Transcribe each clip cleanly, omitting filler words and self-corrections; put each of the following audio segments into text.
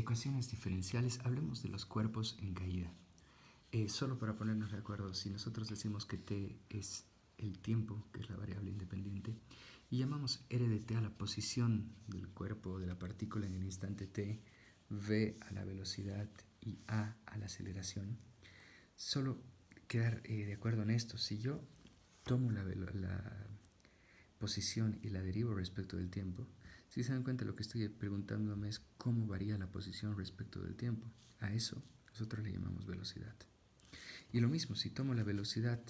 Ecuaciones diferenciales, hablemos de los cuerpos en caída. Solo para ponernos de acuerdo, si nosotros decimos que t es el tiempo, que es la variable independiente, y llamamos r de t a la posición del cuerpo de la partícula en el instante t, v a la velocidad y a la aceleración, solo quedar de acuerdo en esto. Si yo tomo la posición y la derivo respecto del tiempo, si se dan cuenta, lo que estoy preguntándome es cómo varía la posición respecto del tiempo. A eso nosotros le llamamos velocidad. Y lo mismo, si tomo la velocidad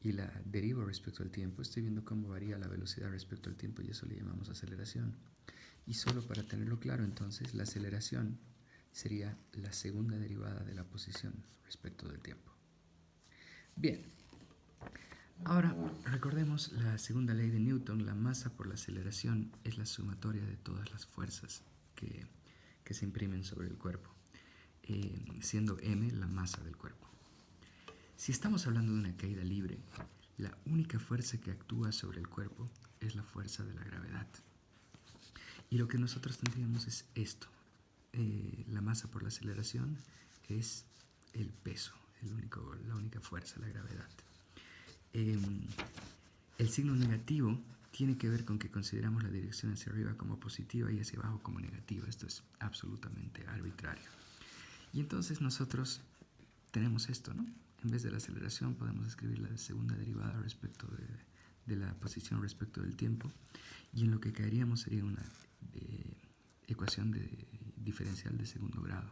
y la derivo respecto al tiempo, estoy viendo cómo varía la velocidad respecto al tiempo y eso le llamamos aceleración. Y solo para tenerlo claro, entonces, la aceleración sería la segunda derivada de la posición respecto del tiempo. Bien, ahora recordemos la segunda ley de Newton: la masa por la aceleración es la sumatoria de todas las fuerzas que se imprimen sobre el cuerpo, siendo m la masa del cuerpo. Si estamos hablando de una caída libre, la única fuerza que actúa sobre el cuerpo es la fuerza de la gravedad. Y lo que nosotros tendríamos es esto. La masa por la aceleración es el peso, la única fuerza, la gravedad. El signo negativo tiene que ver con que consideramos la dirección hacia arriba como positiva y hacia abajo como negativa. Esto es absolutamente arbitrario. Y entonces nosotros tenemos esto, ¿no? En vez de la aceleración podemos escribir la segunda derivada respecto de la posición respecto del tiempo, y en lo que caeríamos sería una ecuación diferencial de segundo grado,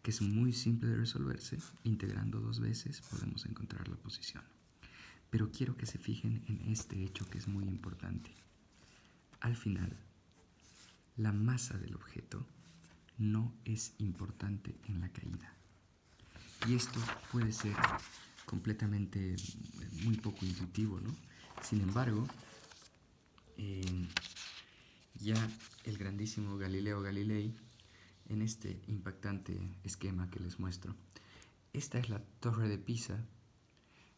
que es muy simple de resolverse. Integrando dos veces podemos encontrar la posición. Pero quiero que se fijen en este hecho, que es muy importante. Al final, la masa del objeto no es importante en la caída. Y esto puede ser completamente muy poco intuitivo, ¿no? Sin embargo, ya el grandísimo Galileo Galilei, en este impactante esquema que les muestro, esta es la Torre de Pisa.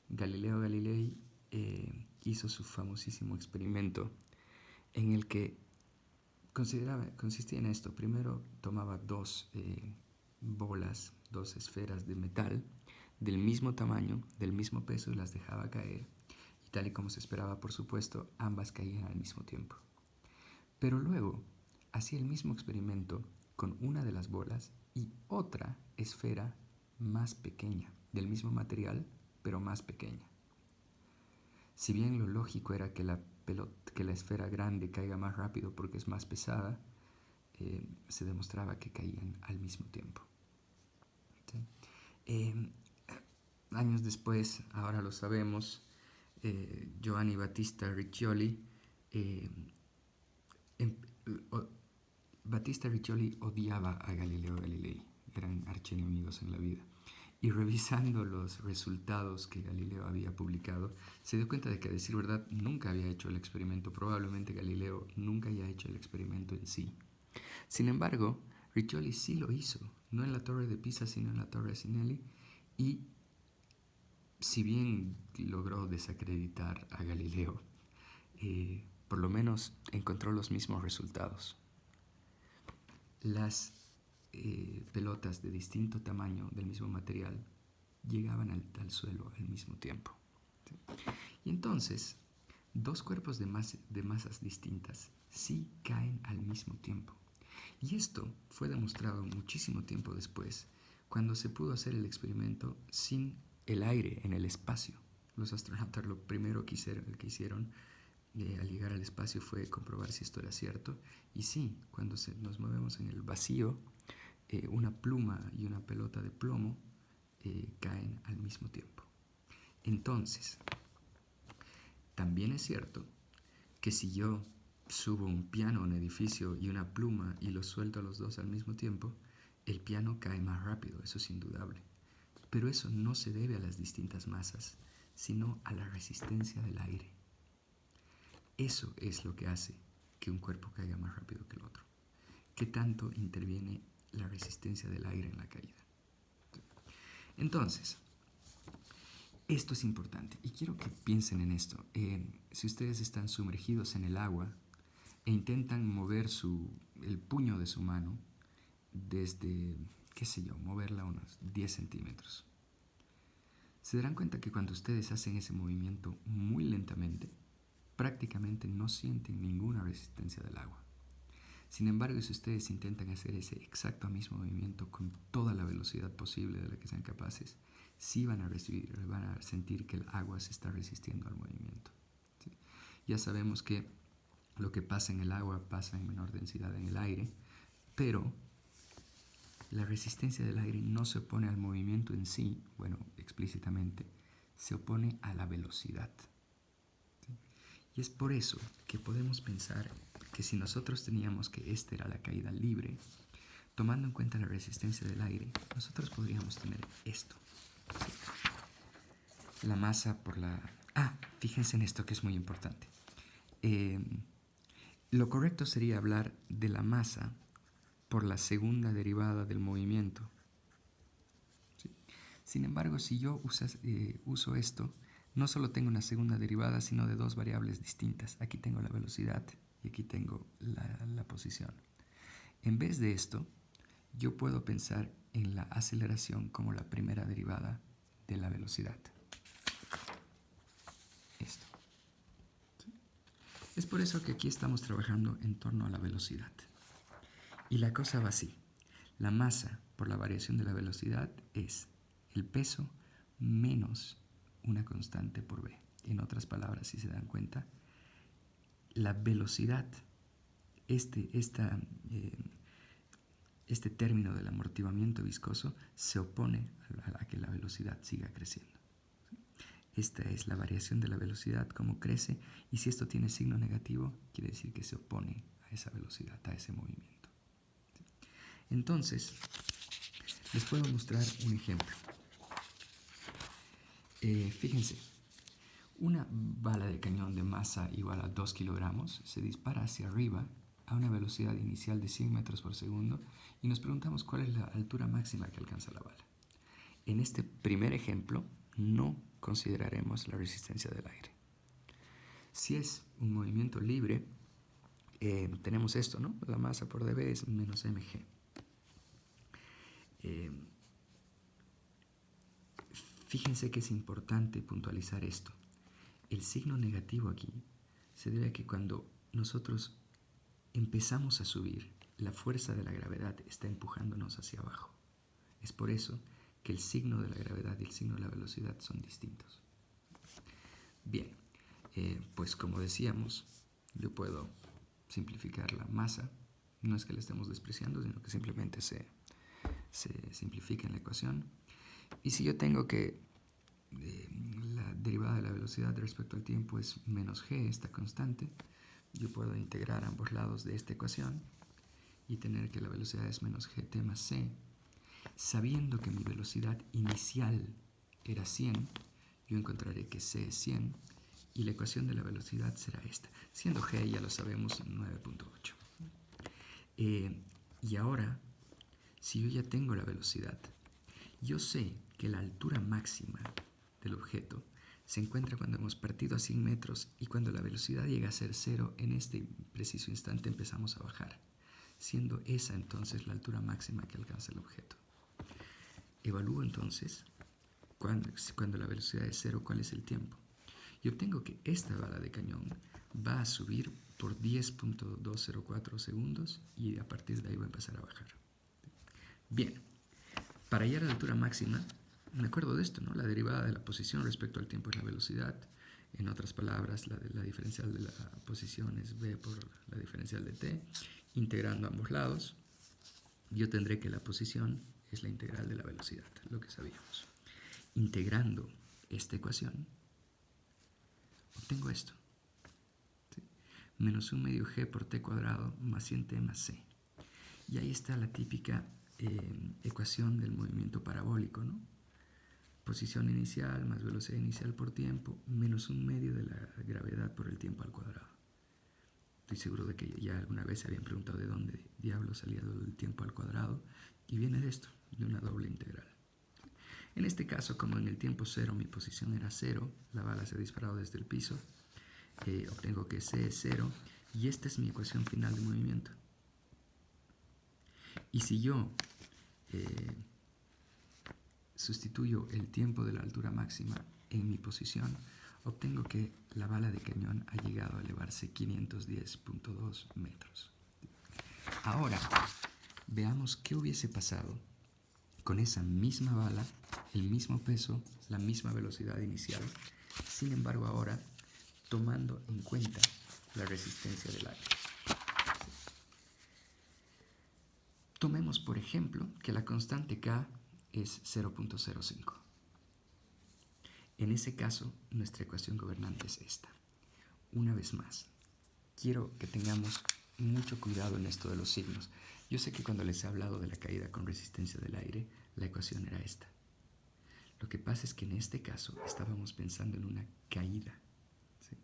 Galileo Galilei hizo su famosísimo experimento en el que consistía en esto. Primero tomaba dos esferas de metal del mismo tamaño, del mismo peso, y las dejaba caer, y tal y como se esperaba, por supuesto, ambas caían al mismo tiempo. Pero luego hacía el mismo experimento con una de las bolas y otra esfera más pequeña, del mismo material, pero más pequeña. Si bien lo lógico era que la esfera grande caiga más rápido porque es más pesada, se demostraba que caían al mismo tiempo. ¿Sí? Años después, ahora lo sabemos, Giovanni Battista Riccioli odiaba a Galileo Galilei, eran archienemigos en la vida. Y revisando los resultados que Galileo había publicado, se dio cuenta de que, a decir verdad, nunca había hecho el experimento. Probablemente Galileo nunca haya hecho el experimento en sí. Sin embargo, Riccioli sí lo hizo, no en la Torre de Pisa, sino en la Torre Asinelli, y si bien logró desacreditar a Galileo, por lo menos encontró los mismos resultados. Las pelotas de distinto tamaño, del mismo material, llegaban al suelo al mismo tiempo. ¿Sí? Y entonces, dos cuerpos de masas distintas sí caen al mismo tiempo. Y esto fue demostrado muchísimo tiempo después, cuando se pudo hacer el experimento sin el aire en el espacio. Los astronautas lo primero que hicieron al llegar al espacio fue comprobar si esto era cierto. Y sí, cuando nos movemos en el vacío, una pluma y una pelota de plomo caen al mismo tiempo. Entonces, también es cierto que si yo subo un piano a un edificio y una pluma y los suelto a los dos al mismo tiempo, el piano cae más rápido, eso es indudable. Pero eso no se debe a las distintas masas, sino a la resistencia del aire. Eso es lo que hace que un cuerpo caiga más rápido que el otro. ¿Qué tanto interviene la resistencia del aire en la caída? Entonces, esto es importante y quiero que piensen en esto. Si ustedes están sumergidos en el agua e intentan mover el puño de su mano, desde, qué sé yo, moverla unos 10 centímetros. Se darán cuenta que cuando ustedes hacen ese movimiento muy lentamente, prácticamente no sienten ninguna resistencia del agua. Sin embargo, si ustedes intentan hacer ese exacto mismo movimiento con toda la velocidad posible de la que sean capaces, sí van a sentir que el agua se está resistiendo al movimiento. ¿Sí? Ya sabemos que lo que pasa en el agua pasa en menor densidad en el aire, pero la resistencia del aire no se opone al movimiento en sí, bueno, explícitamente, se opone a la velocidad. ¿Sí? Y es por eso que podemos pensar que si nosotros teníamos que esta era la caída libre, tomando en cuenta la resistencia del aire, nosotros podríamos tener esto. ¿Sí? La masa por la... fíjense en esto que es muy importante. Lo correcto sería hablar de la masa por la segunda derivada del movimiento. ¿Sí? Sin embargo, si yo uso esto, no solo tengo una segunda derivada, sino de dos variables distintas. Aquí tengo la velocidad y aquí tengo la posición. En vez de esto, yo puedo pensar en la aceleración como la primera derivada de la velocidad. Esto. ¿Sí? Es por eso que aquí estamos trabajando en torno a la velocidad. Y la cosa va así. La masa por la variación de la velocidad es el peso menos una constante por v. En otras palabras, si se dan cuenta, la velocidad, este término del amortiguamiento viscoso se opone a que la velocidad siga creciendo. Esta es la variación de la velocidad, cómo crece, y si esto tiene signo negativo, quiere decir que se opone a esa velocidad, a ese movimiento. Entonces, les puedo mostrar un ejemplo. Fíjense, una bala de cañón de masa igual a 2 kilogramos se dispara hacia arriba a una velocidad inicial de 100 metros por segundo y nos preguntamos cuál es la altura máxima que alcanza la bala. En este primer ejemplo no consideraremos la resistencia del aire. Si es un movimiento libre, tenemos esto, ¿no? La masa por dB es menos mg. Fíjense que es importante puntualizar esto. El signo negativo aquí se debe a que cuando nosotros empezamos a subir, la fuerza de la gravedad está empujándonos hacia abajo. Es por eso que el signo de la gravedad y el signo de la velocidad son distintos. Bien, pues como decíamos, yo puedo simplificar la masa. No es que la estemos despreciando, sino que simplemente se simplifica en la ecuación. Y si yo tengo que la derivada de la velocidad respecto al tiempo es menos g, esta constante, yo puedo integrar ambos lados de esta ecuación y tener que la velocidad es menos gt más c, sabiendo que mi velocidad inicial era 100, yo encontraré que c es 100 y la ecuación de la velocidad será esta, siendo g, ya lo sabemos, 9.8. Y ahora, si yo ya tengo la velocidad, yo sé que la altura máxima del objeto se encuentra cuando hemos partido a 100 metros y cuando la velocidad llega a ser 0, en este preciso instante empezamos a bajar, siendo esa entonces la altura máxima que alcanza el objeto. Evalúo entonces, cuando la velocidad es 0, cuál es el tiempo. Y obtengo que esta bala de cañón va a subir por 10.204 segundos y a partir de ahí va a empezar a bajar. Bien, para hallar la altura máxima, me acuerdo de esto, ¿no? La derivada de la posición respecto al tiempo es la velocidad. En otras palabras, la diferencial de la posición es v por la diferencial de t. Integrando ambos lados, yo tendré que la posición es la integral de la velocidad, lo que sabíamos. Integrando esta ecuación, obtengo esto. ¿Sí? Menos 1 medio g por t cuadrado más 100t más c. Y ahí está la típica ecuación del movimiento parabólico, ¿no? Posición inicial más velocidad inicial por tiempo menos 1 medio de la gravedad por el tiempo al cuadrado. Estoy seguro de que ya alguna vez se habían preguntado de dónde diablos salía el tiempo al cuadrado y viene de esto, de una doble integral. En este caso, como en el tiempo 0 mi posición era 0, la bala se ha disparado desde el piso, obtengo que c es 0 y esta es mi ecuación final de movimiento. Y si yo sustituyo el tiempo de la altura máxima en mi posición, obtengo que la bala de cañón ha llegado a elevarse 510.2 metros. Ahora, veamos qué hubiese pasado con esa misma bala, el mismo peso, la misma velocidad inicial, sin embargo ahora tomando en cuenta la resistencia del aire. Tomemos por ejemplo que la constante K es 0.05. En ese caso, nuestra ecuación gobernante es esta. Una vez más, quiero que tengamos mucho cuidado en esto de los signos. Yo sé que cuando les he hablado de la caída con resistencia del aire, la ecuación era esta. Lo que pasa es que en este caso estábamos pensando en una caída, ¿sí?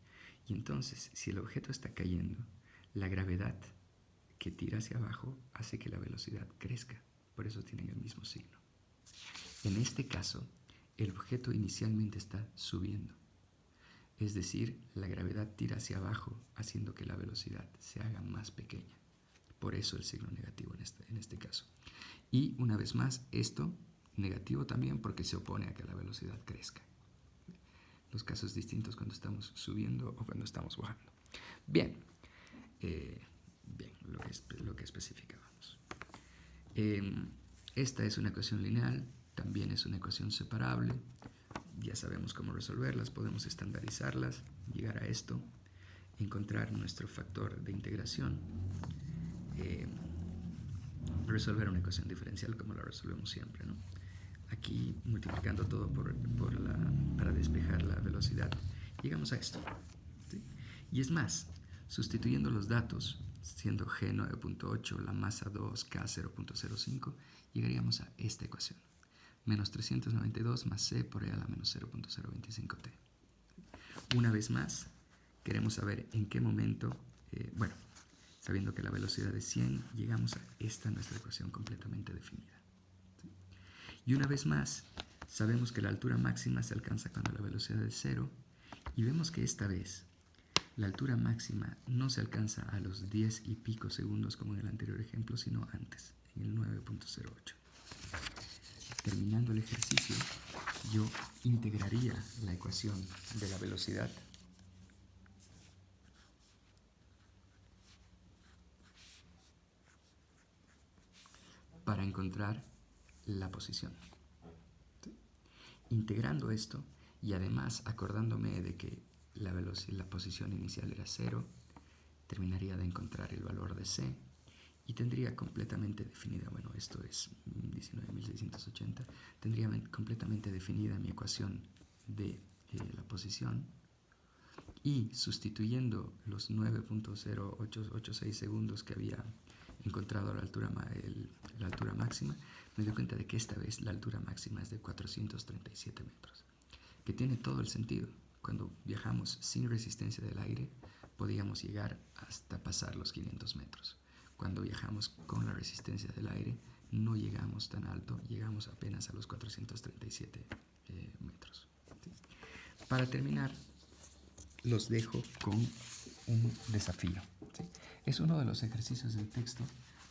Y entonces, si el objeto está cayendo, la gravedad que tira hacia abajo hace que la velocidad crezca. Por eso tienen el mismo signo. En este caso, el objeto inicialmente está subiendo. Es decir, la gravedad tira hacia abajo, haciendo que la velocidad se haga más pequeña. Por eso el signo negativo en este caso. Y una vez más, esto negativo también porque se opone a que la velocidad crezca. Los casos distintos cuando estamos subiendo o cuando estamos bajando. Bien, lo que especificábamos. Esta es una ecuación lineal, también es una ecuación separable. Ya sabemos cómo resolverlas, podemos estandarizarlas, llegar a esto, encontrar nuestro factor de integración, resolver una ecuación diferencial como la resolvemos siempre, ¿no? Aquí multiplicando todo para despejar la velocidad, llegamos a esto, ¿sí? Y es más, sustituyendo los datos, siendo G 9.8, la masa 2, K 0.05, llegaríamos a esta ecuación. Menos 392 más C por E a la menos 0.025T. Una vez más, queremos saber en qué momento, sabiendo que la velocidad es 100, llegamos a esta nuestra ecuación completamente definida. ¿Sí? Y una vez más, sabemos que la altura máxima se alcanza cuando la velocidad es 0, y vemos que esta vez la altura máxima no se alcanza a los 10 y pico segundos como en el anterior ejemplo, sino antes, en el 9.08. Terminando el ejercicio, yo integraría la ecuación de la velocidad para encontrar la posición. ¿Sí? Integrando esto y además acordándome de que la posición inicial era 0, terminaría de encontrar el valor de C y tendría completamente definida, bueno, esto es 19.680, tendría completamente definida mi ecuación de la posición, y sustituyendo los 9.0886 segundos que había encontrado la altura máxima, me doy cuenta de que esta vez la altura máxima es de 437 metros, que tiene todo el sentido. Cuando viajamos sin resistencia del aire, podíamos llegar hasta pasar los 500 metros. Cuando viajamos con la resistencia del aire, no llegamos tan alto, llegamos apenas a los 437 metros. ¿Sí? Para terminar, los dejo con un desafío. ¿Sí? Es uno de los ejercicios del texto,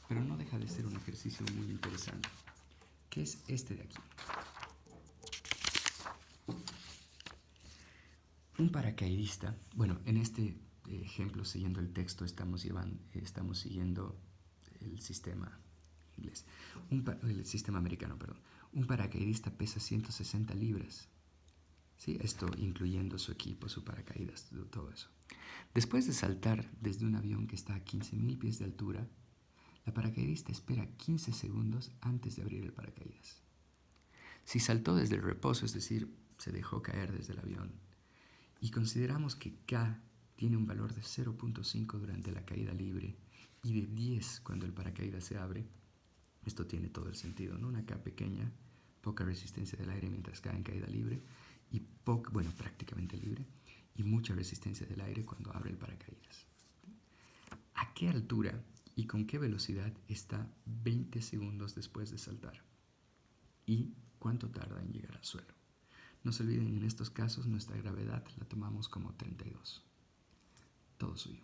pero no deja de ser un ejercicio muy interesante, que es este de aquí. Un paracaidista, bueno, en este ejemplo, siguiendo el texto, estamos siguiendo el sistema inglés, el sistema americano, perdón. Un paracaidista pesa 160 libras. ¿Sí? Esto incluyendo su equipo, su paracaídas, todo eso. Después de saltar desde un avión que está a 15.000 pies de altura, la paracaidista espera 15 segundos antes de abrir el paracaídas. Si saltó desde el reposo, es decir, se dejó caer desde el avión, y consideramos que K tiene un valor de 0.5 durante la caída libre y de 10 cuando el paracaídas se abre, esto tiene todo el sentido, ¿no? Una K pequeña, poca resistencia del aire mientras cae en caída libre, y prácticamente libre, y mucha resistencia del aire cuando abre el paracaídas. ¿A qué altura y con qué velocidad está 20 segundos después de saltar? ¿Y cuánto tarda en llegar al suelo? No se olviden, en estos casos nuestra gravedad la tomamos como 32. Todo suyo.